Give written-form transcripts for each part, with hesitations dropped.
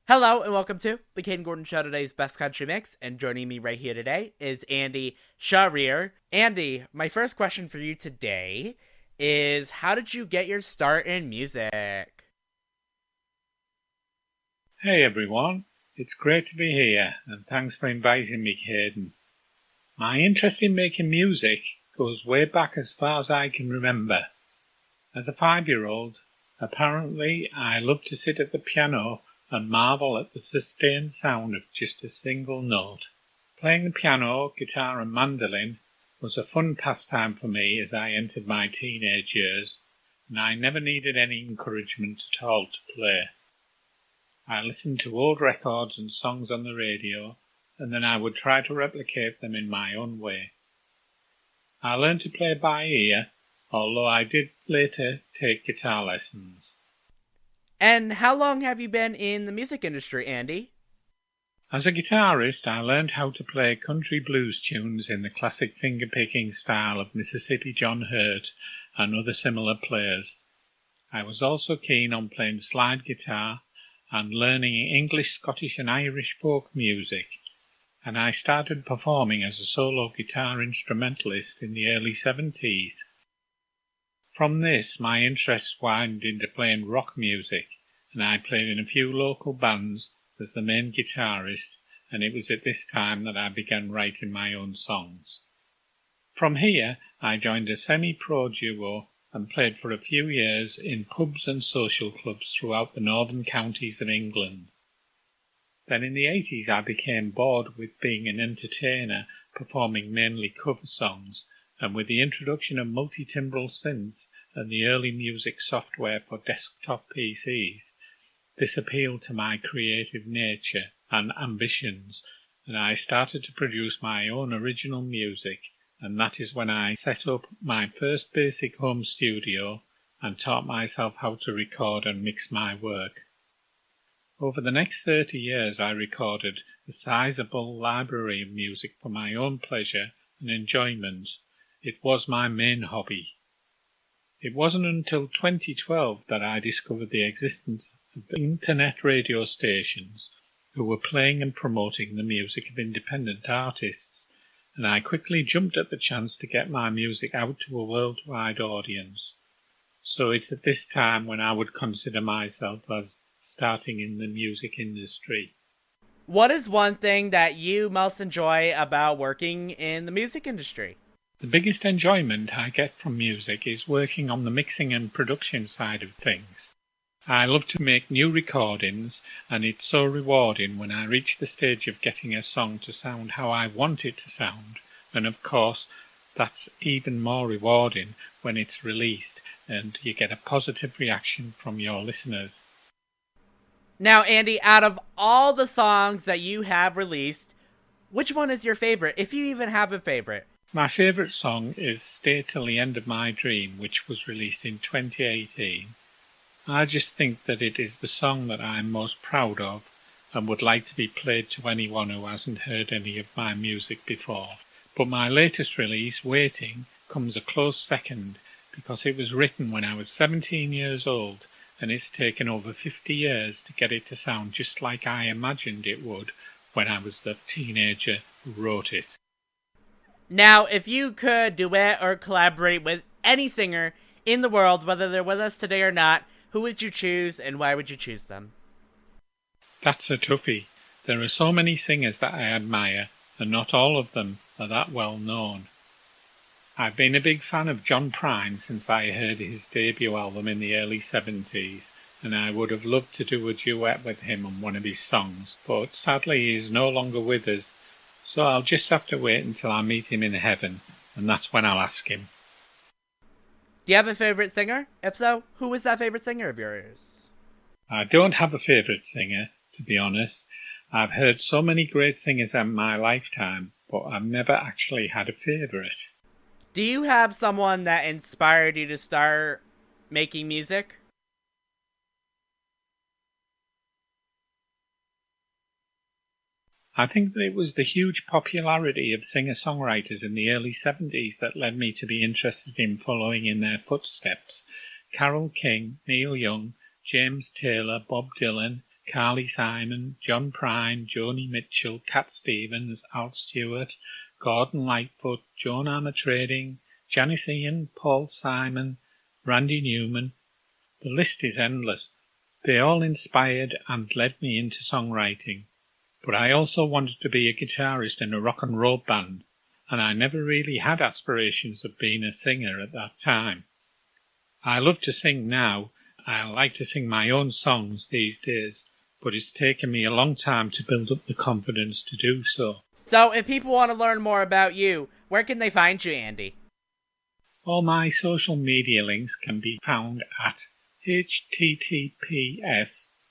Hello and welcome to the Kayden Gordon Show, today's best country mix, and joining me right here today is Andy Shearer. Andy, my first question for you today is, how did you get your start in music? Hey everyone, it's great to be here, and thanks for inviting me, Kayden. My interest in making music goes way back as far as I can remember. As a 5-year-old, apparently I loved to sit at the piano and marvel at the sustained sound of just a single note. Playing the piano, guitar and mandolin was a fun pastime for me as I entered my teenage years, and I never needed any encouragement at all to play. I listened to old records and songs on the radio, and then I would try to replicate them in my own way. I learned to play by ear, although I did later take guitar lessons. And how long have you been in the music industry, Andy? As a guitarist, I learned how to play country blues tunes in the classic finger-picking style of Mississippi John Hurt and other similar players. I was also keen on playing slide guitar and learning English, Scottish and Irish folk music, and I started performing as a solo guitar instrumentalist in the early 70s. From this, my interests widened into playing rock music, and I played in a few local bands as the main guitarist, and it was at this time that I began writing my own songs. From here, I joined a semi-pro duo and played for a few years in pubs and social clubs throughout the northern counties of England. Then in the 80s I became bored with being an entertainer, performing mainly cover songs, and with the introduction of multi-timbral synths and the early music software for desktop PCs, this appealed to my creative nature and ambitions, and I started to produce my own original music, and that is when I set up my first basic home studio and taught myself how to record and mix my work. Over the next 30 years I recorded a sizable library of music for my own pleasure and enjoyment. It was my main hobby. It wasn't until 2012 that I discovered the existence of internet radio stations who were playing and promoting the music of independent artists, and I quickly jumped at the chance to get my music out to a worldwide audience. So it's at this time when I would consider myself as starting in the music industry. What is one thing that you most enjoy about working in the music industry? The biggest enjoyment I get from music is working on the mixing and production side of things. I love to make new recordings, and it's so rewarding when I reach the stage of getting a song to sound how I want it to sound, and of course that's even more rewarding when it's released and you get a positive reaction from your listeners. Now, Andy, out of all the songs that you have released, which one is your favorite, if you even have a favorite? My favourite song is Stay Till the End of My Dream, which was released in 2018. I just think that it is the song that I'm most proud of and would like to be played to anyone who hasn't heard any of my music before. But my latest release, Waiting, comes a close second because it was written when I was 17 years old, and it's taken over 50 years to get it to sound just like I imagined it would when I was the teenager who wrote it. Now, if you could duet or collaborate with any singer in the world, whether they're with us today or not, who would you choose and why would you choose them? That's a toughie. There are so many singers that I admire, and not all of them are that well known. I've been a big fan of John Prine since I heard his debut album in the early 70s, and I would have loved to do a duet with him on one of his songs, but sadly he is no longer with us. So I'll just have to wait until I meet him in heaven, and that's when I'll ask him. Do you have a favorite singer? If so, who is that favorite singer of yours? I don't have a favourite singer, to be honest. I've heard so many great singers in my lifetime, but I've never actually had a favourite. Do you have someone that inspired you to start making music? I think that it was the huge popularity of singer-songwriters in the early 70s that led me to be interested in following in their footsteps. Carole King, Neil Young, James Taylor, Bob Dylan, Carly Simon, John Prine, Joni Mitchell, Cat Stevens, Al Stewart, Gordon Lightfoot, Joan Armatrading, Janice Ian, Paul Simon, Randy Newman. The list is endless. They all inspired and led me into songwriting. But I also wanted to be a guitarist in a rock and roll band, and I never really had aspirations of being a singer at that time. I love to sing now. I like to sing my own songs these days, but it's taken me a long time to build up the confidence to do so. So, if people want to learn more about you, where can they find you, Andy? All my social media links can be found at linktr.ee//linktr.ee/ANDYSHEARER.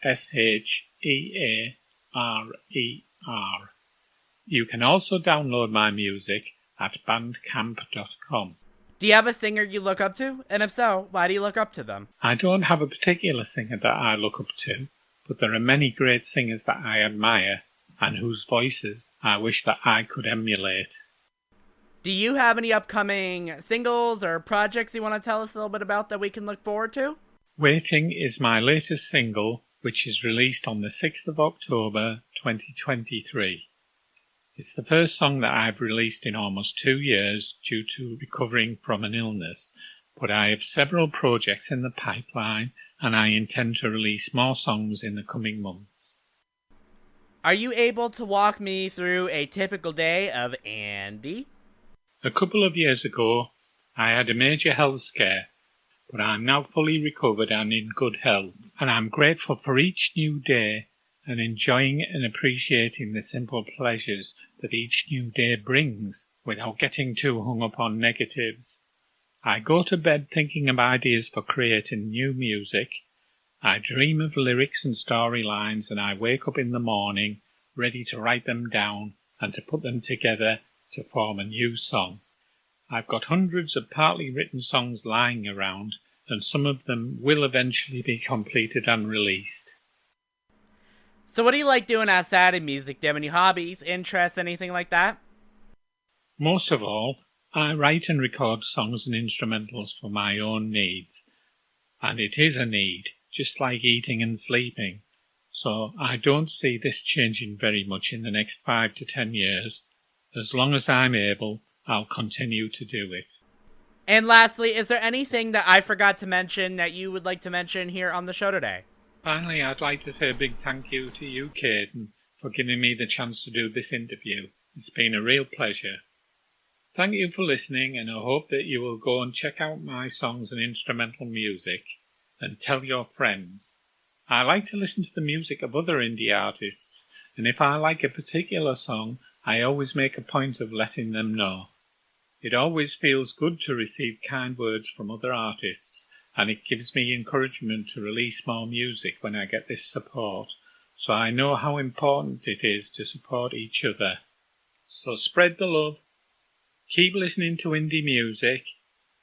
That's https://linktr.ee/ANDYSHEARER. You can also download my music at bandcamp.com. Do you have a singer you look up to? And if so, why do you look up to them? I don't have a particular singer that I look up to, but there are many great singers that I admire and whose voices I wish that I could emulate. Do you have any upcoming singles or projects you want to tell us a little bit about that we can look forward to? Waiting is my latest single, which is released on the 6th of October 2023. It's the first song that I've released in almost 2 years due to recovering from an illness, but I have several projects in the pipeline and I intend to release more songs in the coming months. Are you able to walk me through a typical day of Andy? A couple of years ago, I had a major health scare, but I'm now fully recovered and in good health, and I'm grateful for each new day and enjoying and appreciating the simple pleasures that each new day brings without getting too hung up on negatives. I go to bed thinking of ideas for creating new music. I dream of lyrics and storylines, and I wake up in the morning ready to write them down and to put them together to form a new song. I've got hundreds of partly written songs lying around, and some of them will eventually be completed and released. So what do you like doing outside of music? Do you have any hobbies, interests, anything like that? Most of all, I write and record songs and instrumentals for my own needs. And it is a need, just like eating and sleeping. So I don't see this changing very much in the next 5 to 10 years. As long as I'm able, I'll continue to do it. And lastly, is there anything that I forgot to mention that you would like to mention here on the show today? Finally, I'd like to say a big thank you to you, Kayden, for giving me the chance to do this interview. It's been a real pleasure. Thank you for listening, and I hope that you will go and check out my songs and instrumental music and tell your friends. I like to listen to the music of other indie artists, and if I like a particular song, I always make a point of letting them know. It always feels good to receive kind words from other artists, and it gives me encouragement to release more music when I get this support, so I know how important it is to support each other. So spread the love, keep listening to indie music,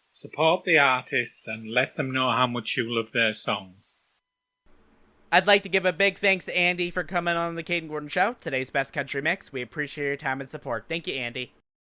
support the artists, and let them know how much you love their songs. I'd like to give a big thanks to Andy for coming on the Kayden Gordon Show, today's Best Country Mix. We appreciate your time and support. Thank you, Andy.